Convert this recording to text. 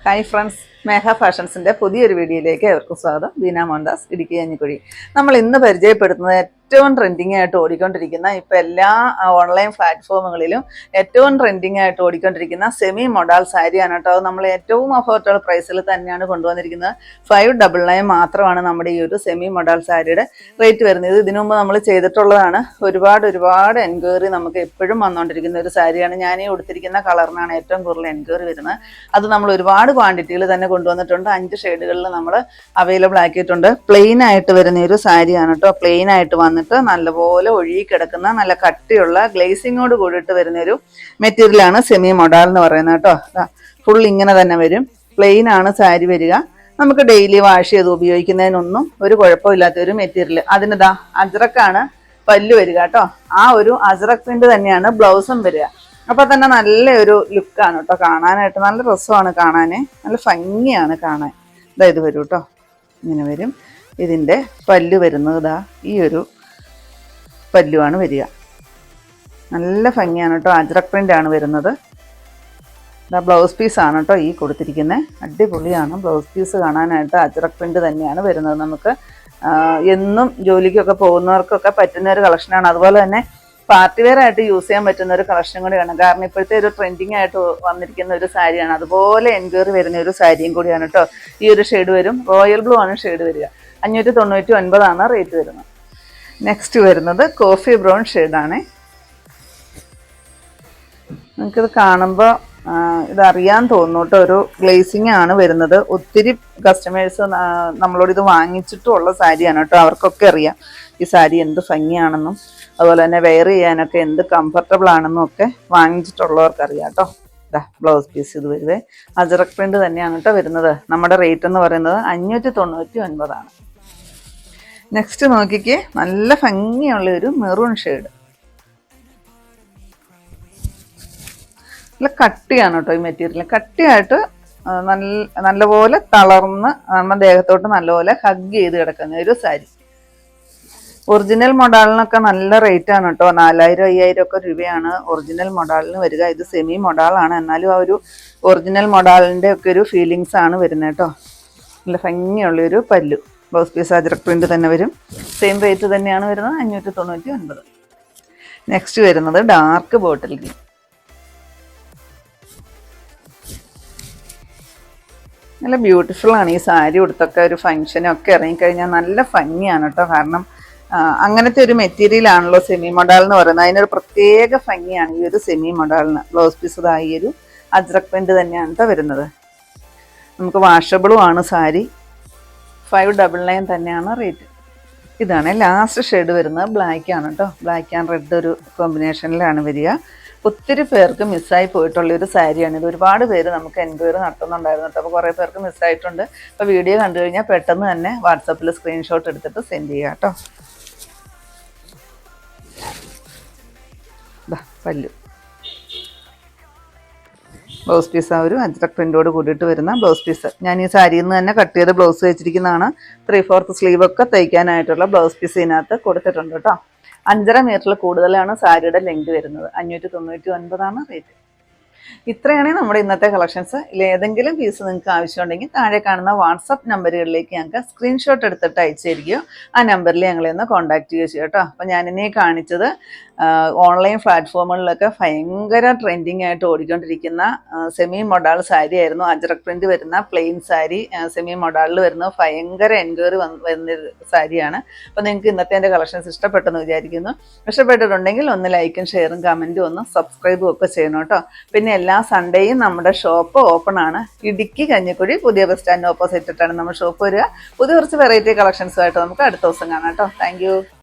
Hi friends, മേഘ ഫാഷൻസിൻ്റെ പുതിയൊരു വീഡിയോയിലേക്ക് അവർക്കും സ്വാഗതം. ബീന മോഹൻദാസ്, ഇടുക്കി കഞ്ഞിക്കുഴി. നമ്മൾ ഇന്ന് പരിചയപ്പെടുത്തുന്നത് ഏറ്റവും ട്രെൻഡിങ് ആയിട്ട് ഓടിക്കൊണ്ടിരിക്കുന്ന, ഇപ്പോൾ എല്ലാ ഓൺലൈൻ പ്ലാറ്റ്ഫോമുകളിലും ഏറ്റവും ട്രെൻഡിങ് ആയിട്ട് ഓടിക്കൊണ്ടിരിക്കുന്ന സെമി മൊഡാൾ സാരിയാണ് കേട്ടോ. അത് നമ്മൾ ഏറ്റവും അഫോർഡബിൾ പ്രൈസിൽ തന്നെയാണ് കൊണ്ടുവന്നിരിക്കുന്നത്. 599 മാത്രമാണ് നമ്മുടെ ഈ ഒരു സെമി മൊഡാൾ സാരിയുടെ റേറ്റ് വരുന്നത്. ഇതിനു മുമ്പ് നമ്മൾ ചെയ്തിട്ടുള്ളതാണ്. ഒരുപാട് എൻക്വയറി നമുക്ക് എപ്പോഴും വന്നുകൊണ്ടിരിക്കുന്ന ഒരു സാരിയാണ്. ഞാൻ ഈ ഉടുത്തിരിക്കുന്ന കളറിനാണ് ഏറ്റവും കൂടുതൽ എൻക്വയറി വരുന്നത്. അത് നമ്മൾ ഒരുപാട് ക്വാണ്ടിറ്റിയിൽ തന്നെ കൊണ്ടുവന്നിട്ടുണ്ട്. 5 ഷെയ്ഡുകളിൽ നമ്മൾ അവൈലബിൾ ആക്കിയിട്ടുണ്ട്. പ്ലെയിൻ ആയിട്ട് വരുന്ന ഒരു സാരിയാണ് കേട്ടോ. പ്ലെയിൻ ആയിട്ട് വന്നിട്ട് നല്ലപോലെ ഒഴുകി കിടക്കുന്ന നല്ല കട്ടിയുള്ള ഗ്ലേസിങ്ങോട് കൂടിയിട്ട് വരുന്നൊരു മെറ്റീരിയലാണ് സെമി മൊഡാൾ എന്ന് പറയുന്നത് കേട്ടോ. ഫുൾ ഇങ്ങനെ തന്നെ വരും. പ്ലെയിൻ ആണ് സാരി വരിക. നമുക്ക് ഡെയിലി വാഷ് ചെയ്ത് ഉപയോഗിക്കുന്നതിനൊന്നും ഒരു കുഴപ്പമില്ലാത്ത ഒരു മെറ്റീരിയൽ. അതിനിതാ അജ്രക്കാണ് പല്ല് വരിക കേട്ടോ. ആ ഒരു അജ്രക് പ്രിന്റ് തന്നെയാണ് ബ്ലൗസും വരിക. അപ്പൊ തന്നെ നല്ലൊരു ലുക്കാണ് കേട്ടോ. കാണാനായിട്ട് നല്ല രസമാണ്, കാണാന് നല്ല ഭംഗിയാണ് കാണാൻ. ഇത് വരും കേട്ടോ, ഇങ്ങനെ വരും. ഇതിൻ്റെ പല്ല് വരുന്നത് ഇതാ ഈ ഒരു പല്ലുവാണ് വരിക. നല്ല ഭംഗിയാണ് കേട്ടോ. അജ്രക് പ്രിന്റ് ആണ് വരുന്നത്. ഇതാ ബ്ലൗസ് പീസാണ് കേട്ടോ ഈ കൊടുത്തിരിക്കുന്നത്. അടിപൊളിയാണ് ബ്ലൗസ് പീസ് കാണാനായിട്ട്. അജ്രക് പ്രിന്റ് തന്നെയാണ് വരുന്നത്. നമുക്ക് എന്നും ജോലിക്കൊക്കെ പോകുന്നവർക്കൊക്കെ പറ്റുന്ന ഒരു കളക്ഷനാണ്. അതുപോലെ തന്നെ പാർട്ടി വെയർ ആയിട്ട് യൂസ് ചെയ്യാൻ പറ്റുന്ന ഒരു കളക്ഷൻ കൂടിയാണ്. കാരണം ഇപ്പോഴത്തെ ഒരു ട്രെൻഡിങ് ആയിട്ട് വന്നിരിക്കുന്ന ഒരു സാരിയാണ്. അതുപോലെ എൻക്വയറി വരുന്ന ഒരു സാരിയും കൂടിയാണ് കേട്ടോ. ഈ ഒരു ഷെയ്ഡ് വരും. റോയൽ ബ്ലൂ ആണ് ഷെയ്ഡ് വരിക. 599 റേറ്റ് വരുന്നത്. നെക്സ്റ്റ് വരുന്നത് കോഫി ബ്രൗൺ ഷെയ്ഡാണ്. നിങ്ങൾക്കിത് കാണുമ്പോൾ ഇതറിയാൻ തോന്നും കേട്ടോ. ഒരു ഗ്ലേസിങ് ആണ് വരുന്നത്. ഒത്തിരി കസ്റ്റമേഴ്സ് നമ്മളോട് ഇത് വാങ്ങിച്ചിട്ടുള്ള സാരിയാണ് കേട്ടോ. അവർക്കൊക്കെ അറിയാം ഈ സാരി എന്ത് ഭംഗിയാണെന്നും അതുപോലെ തന്നെ വെയർ ചെയ്യാനൊക്കെ എന്ത് കംഫർട്ടബിൾ ആണെന്നും ഒക്കെ വാങ്ങിച്ചിട്ടുള്ളവർക്ക് അറിയാം കേട്ടോ. ഇതാ ബ്ലൗസ് പീസ് ഇത് വരുവേ. അജ്രക് പ്രിന്റ് തന്നെയാണ് കേട്ടോ വരുന്നത്. നമ്മുടെ റേറ്റ് എന്ന് പറയുന്നത് 599 ആണ്. നെക്സ്റ്റ് നോക്കിക്കേ, നല്ല ഭംഗിയുള്ള ഒരു മെറൂൺ ഷെയ്ഡ്. നല്ല കട്ടിയാണ് കേട്ടോ ഈ മെറ്റീരിയൽ. കട്ടിയായിട്ട് നല്ലപോലെ തളർന്ന് നമ്മുടെ ദേഹത്തോട്ട് നല്ലപോലെ ഹഗ് ചെയ്ത് കിടക്കുന്ന ഒരു സാരി. ഒറിജിനൽ മൊഡാളിനൊക്കെ നല്ല റേറ്റ് ആണ് കേട്ടോ. 4000-5000 ഒക്കെ രൂപയാണ് ഒറിജിനൽ മൊഡാളിന് വരിക. ഇത് സെമി മൊഡാളാണ്, എന്നാലും ആ ഒരു ഒറിജിനൽ മൊഡാളിൻ്റെ ഒക്കെ ഒരു ഫീലിങ്സ് ആണ് വരുന്നത് കേട്ടോ. നല്ല ഭംഗിയുള്ളൊരു പല്ലു. ബ്ലൗസ് പീസ് അജ്രക് പ്രിന്റ് തന്നെ വരും. സെയിം റേറ്റ് തന്നെയാണ് വരുന്നത്, 599. നെക്സ്റ്റ് വരുന്നത് ഡാർക്ക് ബോട്ടിൽ ഗ്രീൻ. നല്ല ബ്യൂട്ടിഫുൾ ആണ് ഈ സാരി. ഉടുത്തൊക്കെ ഒരു ഫംഗ്ഷനൊക്കെ ഇറങ്ങിക്കഴിഞ്ഞാൽ നല്ല ഭംഗിയാണ് കേട്ടോ. കാരണം അങ്ങനത്തെ ഒരു മെറ്റീരിയൽ ആണല്ലോ സെമി മൊഡാൾ എന്ന് പറയുന്നത്. അതിനൊരു പ്രത്യേക ഭംഗിയാണ് ഈ ഒരു സെമി മൊഡാളിന്. ബ്ലൗസ് പീസ് ഈ ഒരു അജ്രക് പ്രിന്റ് തന്നെയാണ് കേട്ടോ വരുന്നത്. നമുക്ക് വാഷബിളും ആണ് സാരി. 599 തന്നെയാണ് റേറ്റ്. ഇതാണ് ലാസ്റ്റ് ഷെയ്ഡ് വരുന്നത്. ബ്ലാക്ക് ആണ് കേട്ടോ. ബ്ലാക്ക് ആൻഡ് റെഡ് ഒരു കോമ്പിനേഷനിലാണ് വരിക. ഒത്തിരി പേർക്ക് മിസ്സായി പോയിട്ടുള്ളൊരു സാരിയാണ് ഇത്. ഒരുപാട് പേര് നമുക്ക് എൻക്വയറി നടത്തുന്നുണ്ടായിരുന്നു കേട്ടോ. അപ്പോൾ കുറേ പേർക്ക് മിസ്സായിട്ടുണ്ട്. അപ്പോൾ വീഡിയോ കണ്ടു കഴിഞ്ഞാൽ പെട്ടെന്ന് തന്നെ വാട്സപ്പിൽ സ്ക്രീൻഷോട്ട് എടുത്തിട്ട് സെൻഡ് ചെയ്യുക കേട്ടോ. പല്ലു ബ്ലൗസ് പീസ് ആ ഒരു അജ്രക് പ്രിന്റോട് കൂടിയിട്ട് വരുന്ന ബ്ലൗസ് പീസ്. ഞാൻ ഈ സാരിയിൽ നിന്ന് തന്നെ കട്ട് ചെയ്ത് ബ്ലൗസ് വെച്ചിരിക്കുന്നതാണ്. 3/4 സ്ലീവ് ഒക്കെ തയ്ക്കാനായിട്ടുള്ള ബ്ലൗസ് പീസ് ഇതിനകത്ത് കൊടുത്തിട്ടുണ്ട് കേട്ടോ. 5.5 മീറ്ററിൽ കൂടുതലാണ് സാരിയുടെ ലെങ്ത് വരുന്നത്. 599 റേറ്റ്. ഇത്രയാണ് നമ്മുടെ ഇന്നത്തെ കളക്ഷൻസ്. ഏതെങ്കിലും പീസ് നിങ്ങൾക്ക് ആവശ്യമുണ്ടെങ്കിൽ താഴെ കാണുന്ന വാട്സപ്പ് നമ്പറുകളിലേക്ക് ഞങ്ങൾക്ക് സ്ക്രീൻഷോട്ട് എടുത്തിട്ട് അയച്ചു തരികയോ ആ നമ്പറിൽ ഞങ്ങളെ ഒന്ന് കോൺടാക്ട് ചെയ്യുകയോ ചെയ്യും കേട്ടോ. അപ്പോൾ ഞാനിന്നെ കാണിച്ചത് ഓൺലൈൻ പ്ലാറ്റ്ഫോമുകളിലൊക്കെ ഭയങ്കര ട്രെൻഡിങ് ആയിട്ട് ഓടിക്കൊണ്ടിരിക്കുന്ന സെമി മൊഡാൾ സാരി ആയിരുന്നു. അജ്രക് പ്രിന്റ് വരുന്ന പ്ലെയിൻ സാരി സെമി മൊഡാളിൽ വരുന്ന ഭയങ്കര എൻക്വയറി വരുന്ന സാരിയാണ്. അപ്പോൾ നിങ്ങൾക്ക് ഇന്നത്തെ എൻ്റെ കളക്ഷൻസ് ഇഷ്ടപ്പെട്ടെന്ന് വിചാരിക്കുന്നു. ഇഷ്ടപ്പെട്ടിട്ടുണ്ടെങ്കിൽ ഒന്ന് ലൈക്കും ഷെയറും കമൻറ്റും ഒന്ന് സബ്സ്ക്രൈബും ഒക്കെ ചെയ്യണം കേട്ടോ. പിന്നെ എല്ലാ സൺഡേയും നമ്മുടെ ഷോപ്പ് ഓപ്പൺ ആണ്. ഇടുക്കി കഞ്ഞിക്കുഴി പുതിയ ബസ് സ്റ്റാൻഡിന് ഓപ്പോസിറ്റ് ആയിട്ടാണ് നമ്മുടെ ഷോപ്പ് വരിക. പുതിയ കുറച്ച് വെറൈറ്റി കളക്ഷൻസുമായിട്ട് നമുക്ക് അടുത്ത ദിവസം കാണാം കേട്ടോ. Thank you.